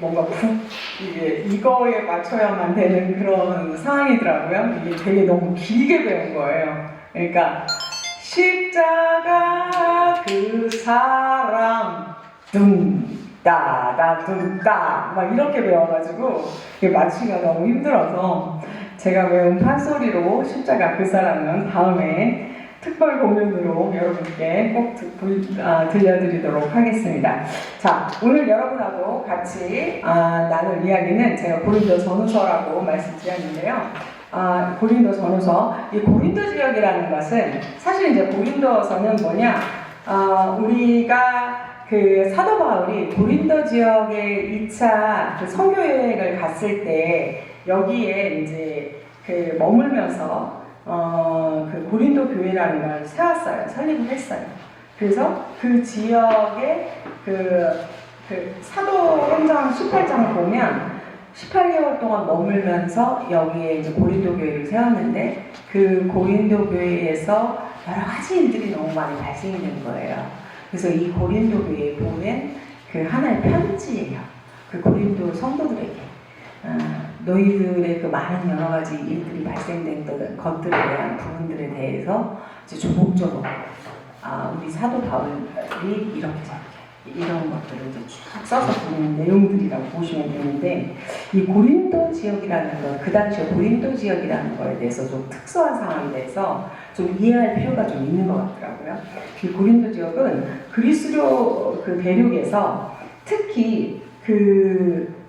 뭔가 이게 이거에 맞춰야만 되는 그런 상황이더라고요. 이게 되게 너무 길게 배운 거예요. 그러니까 십자가 그 사랑 둥따다 둥따 막 이렇게 배워가지고 이게 맞추기가 너무 힘들어서 제가 외운 판소리로 십자가 그 사랑은 다음에 특별 공연으로 여러분께 꼭 들려드리도록 하겠습니다. 자, 오늘 여러분하고 같이 나눌 이야기는 제가 고린도 전후서라고 말씀드렸는데요. 고린도 전후서, 이 고린도 지역이라는 것은 사실 이제 고린도서는 뭐냐, 우리가 그 사도 바울이 고린도 지역에 2차 그 선교 여행을 갔을 때 여기에 이제 그 머물면서 그 고린도 교회라는 걸 세웠어요. 설립을 했어요. 그래서 그 지역에 그 사도행전 18장을 보면 18개월 동안 머물면서 여기에 이제 고린도 교회를 세웠는데 그 고린도 교회에서 여러 가지 일들이 너무 많이 발생이 된 거예요. 그래서 이 고린도 교회에 보낸 그 하나의 편지예요. 그 고린도 성도들에게 너희들의 그 많은 여러 가지 일들이 발생된 것들에 대한 부분들에 대해서 이제 조목조목 우리 사도 바울이 이렇게 이런 것들을 이제 쭉 써서 보는 내용들이라고 보시면 되는데, 이 고린도 지역이라는 것, 그 당시에 고린도 지역이라는 거에 대해서 좀 특수한 상황에 대해서 좀 이해할 필요가 좀 있는 것 같더라고요. 이 고린도 지역은 그리스도 그 대륙에서 특히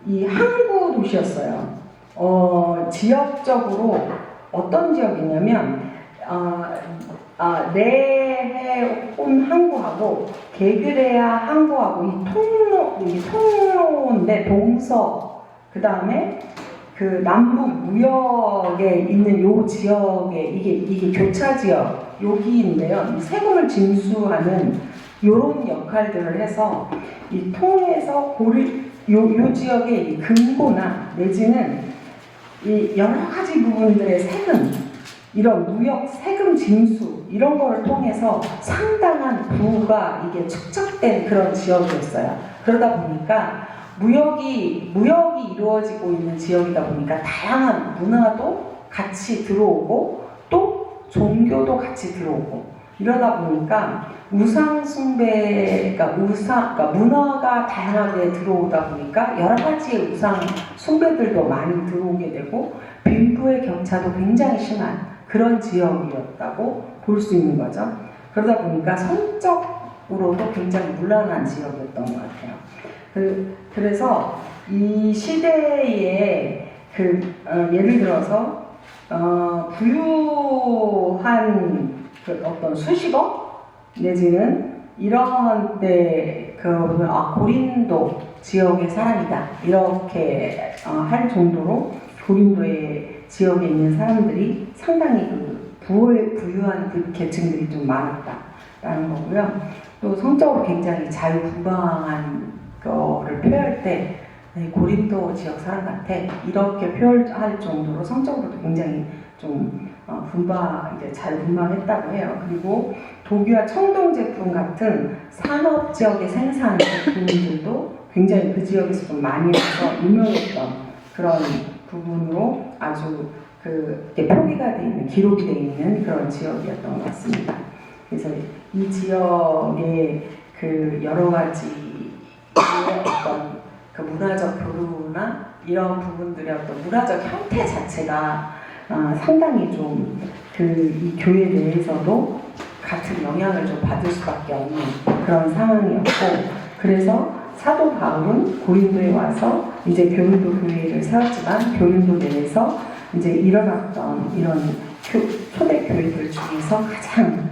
이 항구 도시였어요. 지역적으로 어떤 지역이냐면 네헤온 항구하고 게그레아 항구하고 이 통로인데 동서, 그 다음에 그 남북 무역에 있는 요 지역에 이게 교차 지역 여기인데요. 이 세금을 징수하는 요런 역할들을 해서 이 통해서 요 지역의 이 금고나 내지는 이 여러 가지 부분들의 세금, 이런 무역 세금 징수 이런 거를 통해서 상당한 부가 이게 축적된 그런 지역이었어요. 그러다 보니까 무역이 이루어지고 있는 지역이다 보니까 다양한 문화도 같이 들어오고 또 종교도 같이 들어오고, 이러다 보니까 우상 숭배, 그러니까 문화가 다양하게 들어오다 보니까 여러 가지의 우상 숭배들도 많이 들어오게 되고 빈부의 격차도 굉장히 심한 그런 지역이었다고 볼 수 있는 거죠. 그러다 보니까 성적으로도 굉장히 문란한 지역이었던 것 같아요. 그래서 이 시대에 예를 들어서 부유한 어떤 수식어 내지는 이런 때 고린도 지역의 사람이다 이렇게 할 정도로 고린도의 지역에 있는 사람들이 상당히 부유한 계층들이 좀 많았다라는 거고요. 또 성적으로 굉장히 자유분방한 거를 표현할 때 고린도 지역 사람 같아 이렇게 표현할 정도로 성적으로도 굉장히 좀 자유분방했다고 해요. 그리고 독일화 청동 제품 같은 산업 지역의 생산 제품들도 굉장히 그 지역에서 좀 많이 와서 유명했던 그런 부분으로 아주 표기가 돼 있는, 기록이 돼 있는 그런 지역이었던 것 같습니다. 그래서 이 지역의 여러 가지 어떤 문화적 교류나 이런 분들의 어떤 문화적 형태 자체가 상당히 좀 이 교회 내에서도 같은 영향을 좀 받을 수밖에 없는 그런 상황이었고, 그래서 사도 바울은 고린도에 와서 이제 고린도 교회를 세웠지만 고린도 내에서 이제 일어났던 이런 초대 교회들 중에서 가장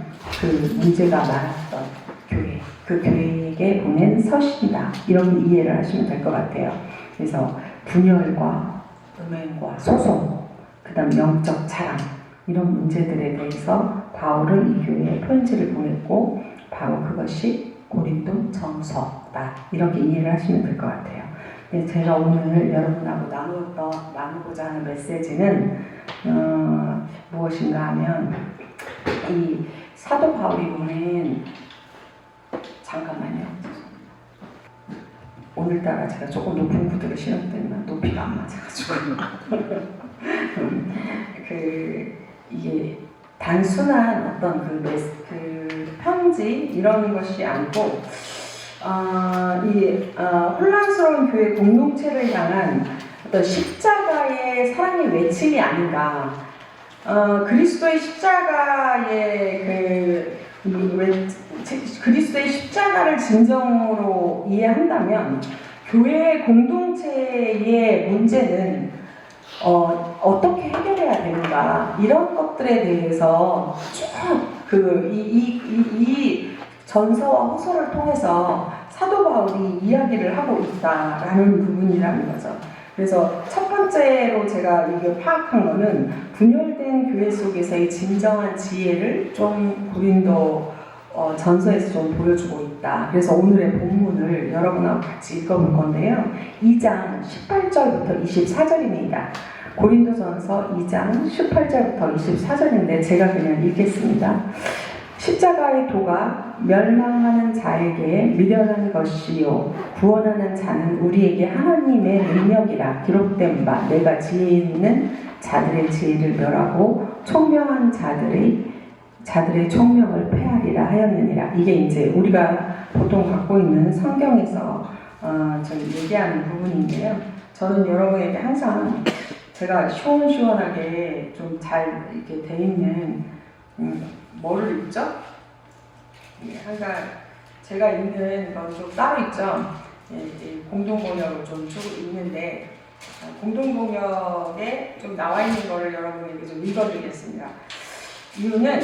문제가 많았던 교회, 그 교회에게 보낸 서신이다, 이런 이해를 하시면 될 것 같아요. 그래서 분열과 음행과 소송, 그 다음 영적 자랑, 이런 문제들에 대해서 바울은 이 교회에 편지를 보냈고 바로 그것이 고린도 전서다, 이렇게 이해를 하시면 될 것 같아요. 제가 오늘 여러분하고 나누고자 하는 메시지는 무엇인가 하면 이 사도 바울이 보낸 잠깐만요. 오늘따라 제가 조금 높은 구두를 신었더니만 높이가 안 맞아가지고 이게 단순한 어떤 그 편지 이런 것이 아니고 혼란스러운 교회 공동체를 향한 어떤 십자가의 사랑의 외침이 아닌가. 그리스도의 십자가의 그리스도의 십자가를 진정으로 이해한다면 교회 공동체의 문제는 어떻게 해결해야 되는가 이런 것들에 대해서 이 전서와 후서를 통해서 사도 바울이 이야기를 하고 있다라는 부분이라는 거죠. 그래서 첫 번째로 제가 이게 파악한 거는 분열된 교회 속에서의 진정한 지혜를 좀 고린도 전서에서 좀 보여주고 있다. 그래서 오늘의 본문을 여러분하고 같이 읽어볼 건데요. 2장 18절부터 24절입니다. 고린도전서 2장 18절부터 24절인데 제가 그냥 읽겠습니다. 십자가의 도가 멸망하는 자에게 미련한 것이요 구원하는 자는 우리에게 하나님의 능력이라 기록된 바 내가 지혜 있는 자들의 지혜를 멸하고 총명한 자들의 총명을 폐하리라 하였느니라. 이게 이제 우리가 보통 갖고 있는 성경에서 좀 얘기하는 부분인데요. 저는 여러분에게 항상 제가 시원시원하게 좀 잘 이렇게 돼 있는 뭐를 읽죠? 항상 제가 읽는 건 좀 따로 있죠. 공동번역을 좀 쭉 읽는데 공동번역에 좀 나와 있는 거를 여러분에게 좀 읽어드리겠습니다. 이유는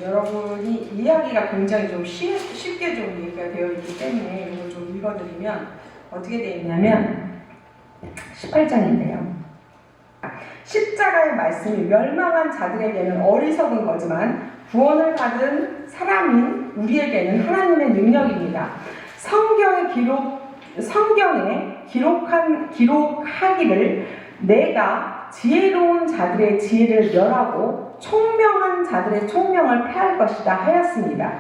여러분이 이야기가 굉장히 좀 쉽게 좀 얘기가 되어 있기 때문에 이걸 좀 읽어드리면 어떻게 되어 있냐면 18장인데요. 십자가의 말씀이 멸망한 자들에게는 어리석은 거지만 구원을 받은 사람인 우리에게는 하나님의 능력입니다. 성경에 기록하기를 내가 지혜로운 자들의 지혜를 멸하고 총명한 자들의 총명을 폐할 것이다 하였습니다.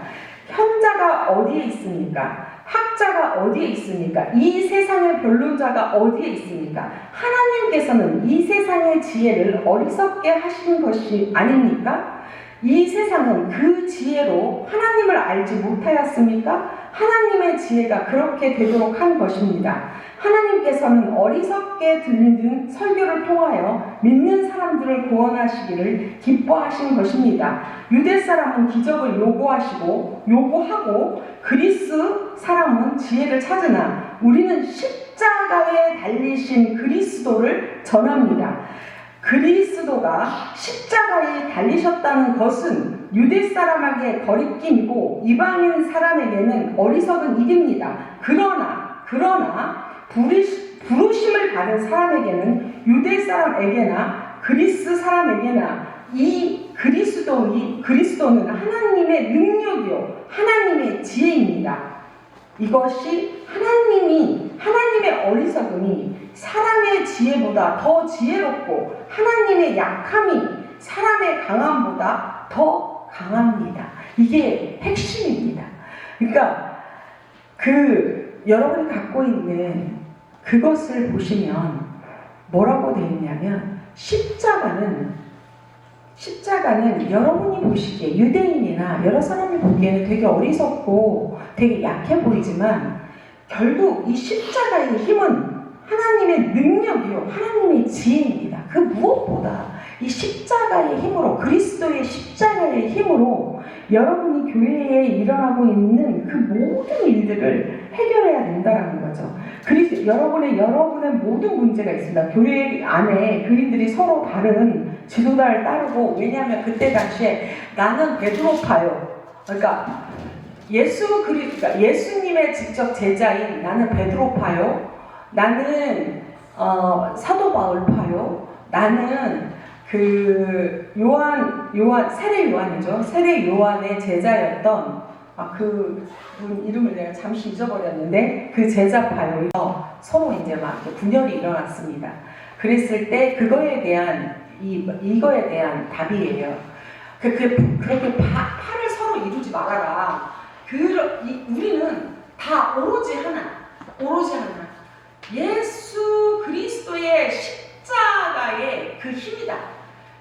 현자가 어디에 있습니까? 학자가 어디에 있습니까? 이 세상의 변론자가 어디에 있습니까? 하나님께서는 이 세상의 지혜를 어리석게 하신 것이 아닙니까? 이 세상은 그 지혜로 하나님을 알지 못하였습니까? 하나님의 지혜가 그렇게 되도록 한 것입니다. 하나님께서는 어리석게 들리는 설교를 통하여 믿는 사람들을 구원하시기를 기뻐하신 것입니다. 유대 사람은 기적을 요구하고 그리스 사람은 지혜를 찾으나 우리는 십자가에 달리신 그리스도를 전합니다. 그리스도가 십자가에 달리셨다는 것은 유대 사람에게 거리낌이고 이방인 사람에게는 어리석은 일입니다. 그러나 부르심을 받은 사람에게는 유대 사람에게나 그리스 사람에게나 이 그리스도는 하나님의 능력이요 하나님의 지혜입니다. 이것이 하나님의 어리석음이 사람의 지혜보다 더 지혜롭고 하나님의 약함이 사람의 강함보다 더 강합니다. 이게 핵심입니다. 그러니까 여러분이 갖고 있는 그것을 보시면 뭐라고 되어 있냐면 십자가는 여러분이 보시기에 유대인이나 여러 사람이 보기에는 되게 어리석고 되게 약해 보이지만 결국 이 십자가의 힘은 하나님의 능력이요 하나님의 지혜입니다. 그 무엇보다 이 십자가의 힘으로 그리스도의 십자가의 힘으로 여러분이 교회에 일어나고 있는 그 모든 일들을 해결해야 된다는 거죠. 그리고 여러분의 모든 문제가 있습니다. 교회 안에 교인들이 서로 다른 지도자를 따르고 왜냐하면 그때 당시에 나는 베드로파요. 그러니까 예수님의 직접 제자인 나는 베드로파요. 나는 사도 바울파요. 나는 세례 요한이죠. 세례 요한의 제자였던 그분 이름을 내가 잠시 잊어버렸는데 그 제자파요. 서로 이제 막 분열이 일어났습니다. 그랬을 때 이거에 대한 답이에요. 그렇게 팔을 서로 이루지 말아라. 우리는 다 오로지 하나. 오로지 하나. 예수 그리스도의 십자가의 그 힘이다.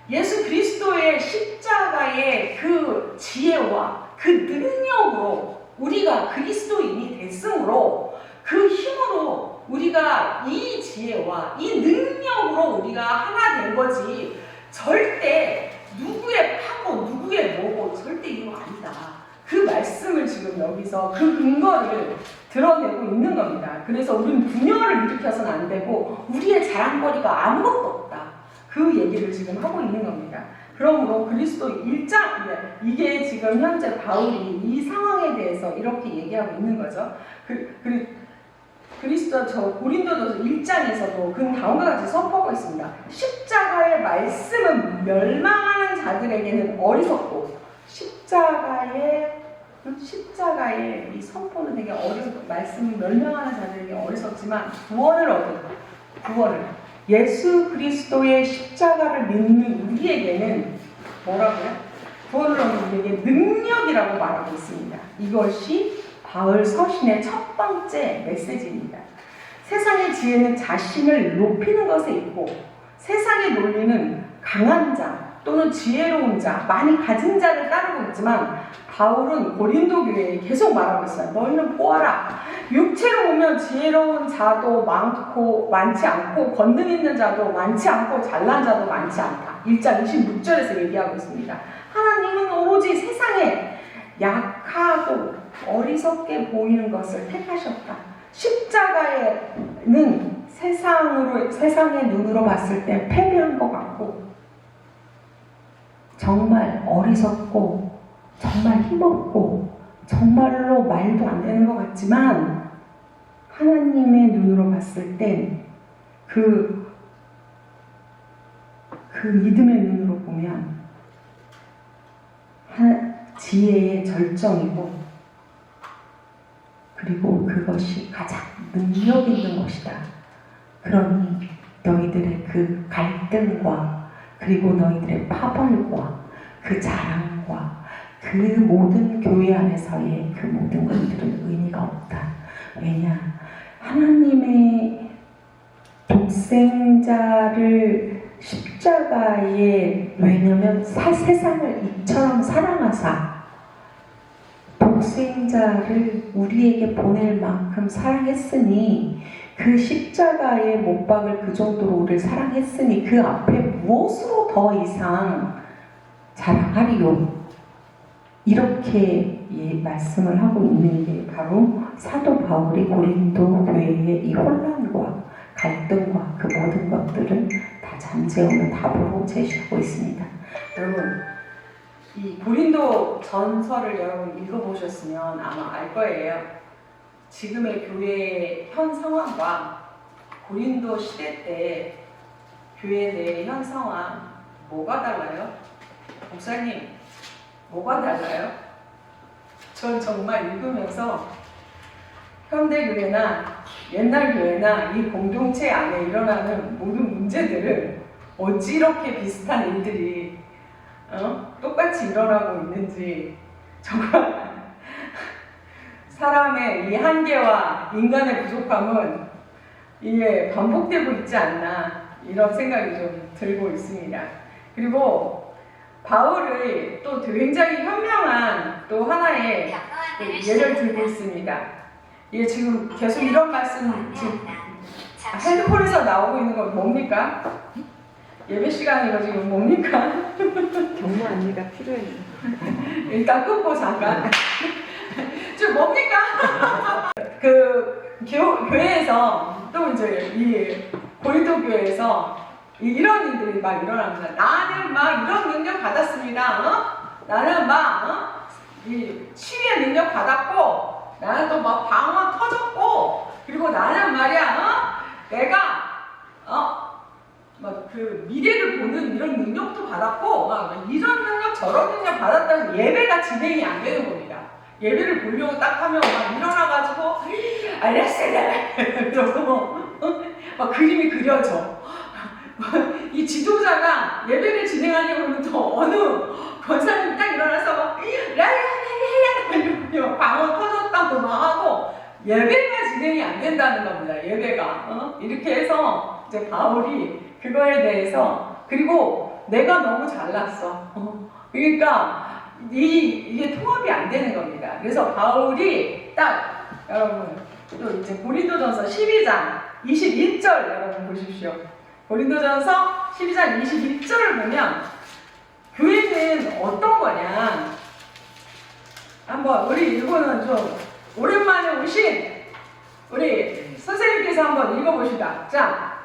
예수 그리스도의 십자가의 그 지혜와 그 능력으로 우리가 그리스도인이 됐으므로 그 힘으로 우리가 이 지혜와 이 능력으로 우리가 하나 된 거지 절대 누구의 파고 누구의 뭐고 절대 이거 아니다. 그 말씀을 지금 여기서 그 근거를 드러내고 있는 겁니다. 그래서 우리는 분열을 일으켜서는 안 되고 우리의 자랑거리가 아무것도 없다. 그 얘기를 지금 하고 있는 겁니다. 그러므로 그리스도 1장, 이게 지금 현재 바울이 이 상황에 대해서 이렇게 얘기하고 있는 거죠. 그리스도 고린도전서 1장에서도 그 다음과 같이 선포하고 있습니다. 십자가의 말씀은 멸망하는 자들에게는 어리석고 십자가의 이 선포는 되게 말씀은 멸망하는 자들에게 어리석지만 구원을 예수 그리스도의 십자가를 믿는 우리에게는 뭐라고요? 구원을 얻는 우리에게 능력이라고 말하고 있습니다. 이것이 바울 서신의 첫 번째 메시지입니다. 세상의 지혜는 자신을 높이는 것에 있고 세상의 논리는 강한 자 또는 지혜로운 자, 많이 가진 자를 따르고 있지만 바울은 고린도 교회에 계속 말하고 있어요. 너희는 보아라. 육체로 보면 지혜로운 자도 많지 않고 권능 있는 자도 많지 않고 잘난 자도 많지 않다. 1장 26절에서 얘기하고 있습니다. 하나님은 오로지 세상에 약하고 어리석게 보이는 것을 택하셨다. 십자가에는 세상의 눈으로 봤을 때 패배한 것 같고 정말 어리석고 정말 힘없고 정말로 말도 안 되는 것 같지만 하나님의 눈으로 봤을 땐 그 믿음의 눈으로 보면 지혜의 절정이고 그리고 그것이 가장 능력 있는 것이다. 그러니 너희들의 그 갈등과 그리고 너희들의 파벌과 그 자랑과 그 모든 교회 안에서의 그 모든 것들은 의미가 없다. 왜냐? 하나님의 독생자를 십자가에 왜냐면 세상을 이처럼 사랑하사 독생자를 우리에게 보낼 만큼 사랑했으니 그 십자가의 못 박을 그 정도로 우리를 사랑했으니 그 앞에 무엇으로 더 이상 자랑하리요? 이렇게 말씀을 하고 있는 게 바로 사도 바울이 고린도 교회의 이 혼란과 갈등과 그 모든 것들을 다 잠재우는 답으로 제시하고 있습니다. 여러분, 이 고린도 전서를 여러분 읽어보셨으면 아마 알 거예요. 지금의 교회의 현 상황과 고린도 시대 때 교회 내의 현 상황 뭐가 달라요? 목사님, 뭐가 달라요? 전 정말 읽으면서 현대교회나 옛날 교회나 이 공동체 안에 일어나는 모든 문제들을 어찌 이렇게 비슷한 일들이 똑같이 일어나고 있는지 정말 사람의 이 한계와 인간의 부족함은 이게 반복되고 있지 않나 이런 생각이 좀 들고 있습니다. 그리고 바울의 또 굉장히 현명한 또 하나의 예를 들고 있습니다. 이게 지금 계속 이런 말씀 지금 핸드폰에서 나오고 있는 건 뭡니까? 예배 시간이고 지금 뭡니까? 경무 안내가 필요해요. 일단 끊고 잠깐. 지금 뭡니까? 그 교회에서 또 이제 이 고린도 교회에서 이런 일들이 막 일어납니다. 나는 막 이런 능력 받았습니다. 나는 막 이 치유의 능력 받았고, 나는 또 막 방언 터졌고, 그리고 나는 말이야, 내가 막 그 미래를 보는 이런 능력도 받았고, 막 이런 능력 저런 능력 받았다고 예배가 진행이 안 되는 겁니다. 예배를 보려고 딱 하면 막 일어나가지고 알렉스레 이러고 막 그림이 그려져. 이 지도자가 예배를 진행하려고 그러면 또 어느 권사님이 딱 일어나서 막 라라라라라 방언 터졌다고 막 하고 예배가 진행이 안 된다는 겁니다. 예배가. 이렇게 해서 이제 바울이 그거에 대해서, 그리고 내가 너무 잘났어. 그러니까 이게 통합이 안 되는 겁니다. 그래서 바울이 딱, 여러분, 또 이제 고린도전서 12장 21절 여러분 보십시오. 고린도전서 12장 21절을 보면 교회는 어떤 거냐, 한번 우리 이거는 좀 오랜만에 오신 우리 선생님께서 한번 읽어보시다. 자,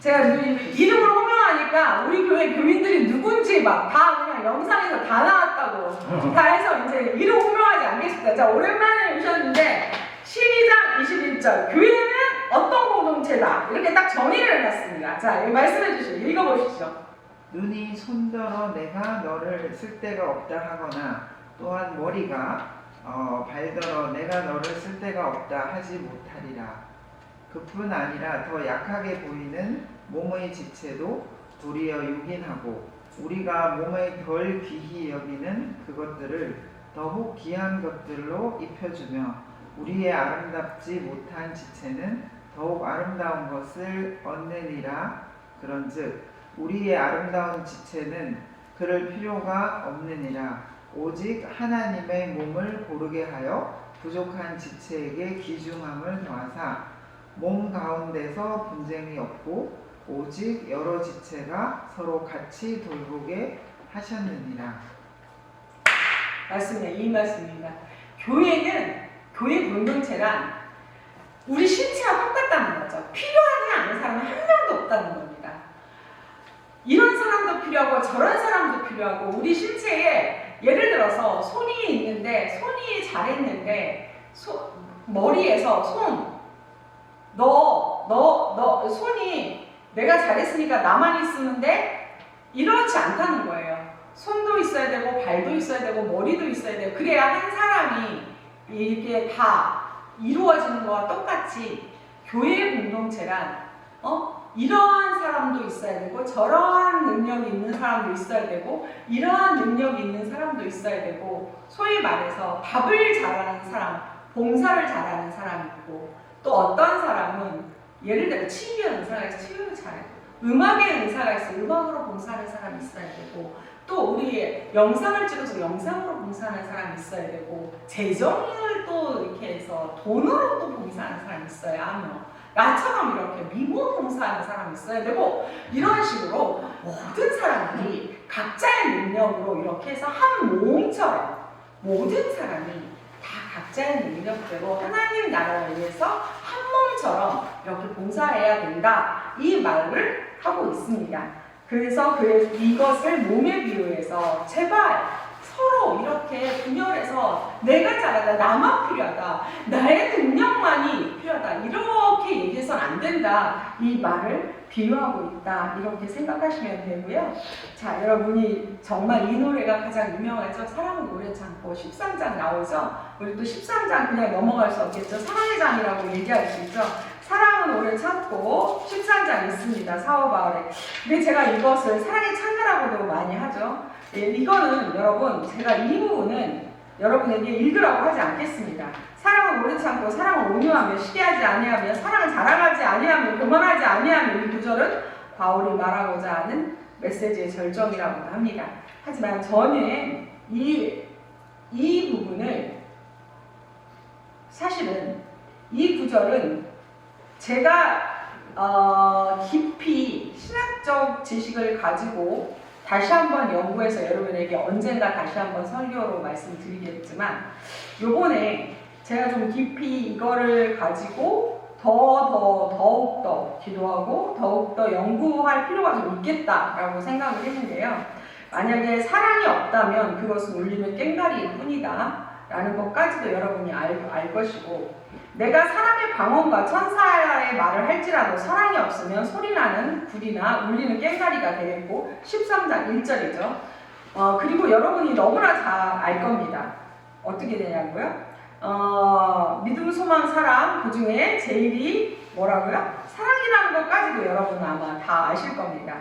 제가 이름을 호명하니까 우리 교회 교인들이 누군지 막 다 그냥 영상에서 다 나왔다고 다 해서 이제 이름 호명하지 않겠습니다. 자, 오랜만에 오셨는데 12장 21절 교회는 어떤 공동체다 이렇게 딱 정의를 해놨습니다. 자, 이거 말씀해 주시죠. 읽어보시죠. 눈이 손더러 내가 너를 쓸데가 없다 하거나 또한 머리가 발더러 내가 너를 쓸데가 없다 하지 못하리라. 그뿐 아니라 더 약하게 보이는 몸의 지체도 도리어 유긴하고 우리가 몸의 덜 귀히 여기는 그것들을 더욱 귀한 것들로 입혀주며 우리의 아름답지 못한 지체는 더욱 아름다운 것을 얻느니라. 그런즉 우리의 아름다운 지체는 그럴 필요가 없느니라. 오직 하나님의 몸을 고르게 하여 부족한 지체에게 귀중함을 더하사 몸 가운데서 분쟁이 없고 오직 여러 지체가 서로 같이 돌보게 하셨느니라. 맞습니다. 이 말씀입니다. 교회는, 교회 공동체란 우리 신체와 똑같다는 거죠. 필요하지 않은 사람은 한 명도 없다는 겁니다. 이런 사람도 필요하고 저런 사람도 필요하고, 우리 신체에 예를 들어서 손이 있는데 손이 잘했는데 머리에서 손이 내가 잘했으니까 나만 있으는데 이렇지 않다는 거예요. 손도 있어야 되고 발도 있어야 되고 머리도 있어야 되고, 그래야 한 사람이 이게 다 이루어지는 거와 똑같이 교회 공동체란 이러한 사람도 있어야 되고 저러한 능력이 있는 사람도 있어야 되고 이러한 능력이 있는 사람도 있어야 되고, 소위 말해서 밥을 잘하는 사람, 봉사를 잘하는 사람이 있고, 또 어떤 사람은 예를 들어 치유의 은사가 있어 치유를 잘하고, 음악의 은사가 있어 음악으로 봉사하는 사람이 있어야 되고, 또 우리 영상을 찍어서 영상으로 봉사하는 사람이 있어야 되고, 재정을 또 이렇게 해서 돈으로 또 봉사하는 사람이 있어야 하며, 나처럼 이렇게 미모 봉사하는 사람이 있어야 되고, 이런 식으로 모든 사람들이 각자의 능력으로 이렇게 해서 한 모음처럼 모든 사람이 다 각자의 능력대로 하나님 나라를 위해서 한 몸처럼 이렇게 봉사해야 된다, 이 말을 하고 있습니다. 그래서 이것을 몸에 비유해서 제발 서로 이렇게 분열해서 내가 잘하다, 나만 필요하다, 나의 능력만이 필요하다 이렇게 얘기해서는 안 된다, 이 말을 비유하고 있다, 이렇게 생각하시면 되고요. 자, 여러분이 정말 이 노래가 가장 유명하죠. 사랑은 오래 참고 13장 나오죠. 우리 또 13장 그냥 넘어갈 수 없겠죠. 사랑의 장이라고 얘기할 수 있죠. 사랑은 오래 참고 13장 있습니다. 사도 바울의. 근데 제가 이것을 사랑의 창가라고도 많이 하죠. 예, 이거는 여러분, 제가 이 부분은 여러분에게 읽으라고 하지 않겠습니다. 사랑은 오래 참고 사랑은 온유하며 시기하지 아니하며 사랑을 자랑하지 아니하며 교만하지 아니하며, 이 구절은 바울이 말하고자 하는 메시지의 절정이라고도 합니다. 하지만 저는 이 부분을, 사실은 이 구절은 제가 깊이 신학적 지식을 가지고 다시 한번 연구해서 여러분에게 언젠가 다시 한번 설교로 말씀드리겠지만, 요번에 제가 좀 깊이 이거를 가지고 더욱더 기도하고 더욱더 연구할 필요가 좀 있겠다라고 생각을 했는데요. 만약에 사랑이 없다면 그것은 울리는 꽹과리일 뿐이다 라는 것까지도 여러분이 알 것이고, 내가 사람의 방언과 천사의 말을 할지라도 사랑이 없으면 소리나는 굴이나 울리는 꽹과리가 되겠고, 13장 1절이죠. 그리고 여러분이 너무나 잘 알 겁니다. 어떻게 되냐고요? 믿음, 소망, 사랑, 그 중에 제일이 뭐라고요? 사랑이라는 것까지도 여러분은 아마 다 아실 겁니다.